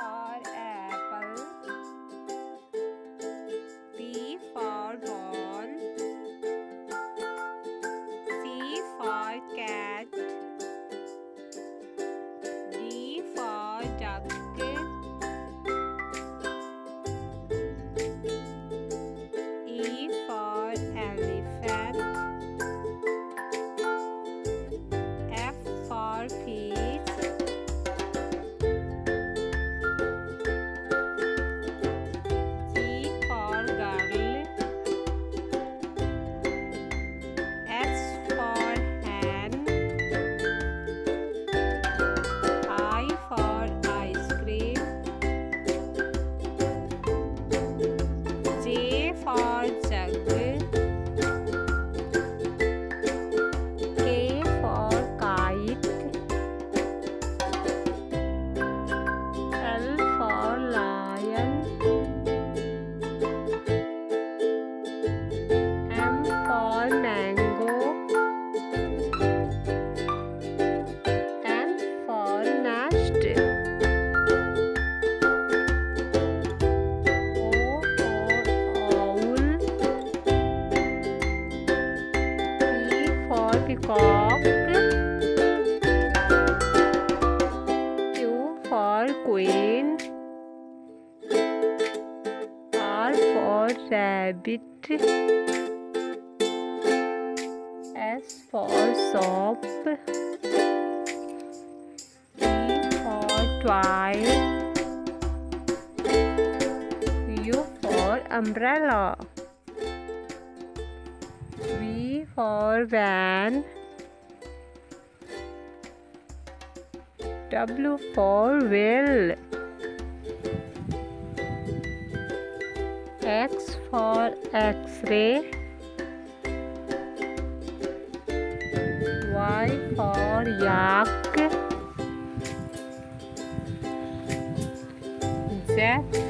for apple. B for ball. C for cat. D for duck. E for elephant. F for fish. G for girl. H for hen. I for ice cream. J for jug. K for kite. L for lion. M for mango. N for nest. O for owl. P for peacock. Q for queen. R for rabbit. S for soap. T for toy. U for umbrella. V for van. W for whale. X for X-ray. Y for yak. Z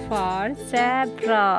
for zebra.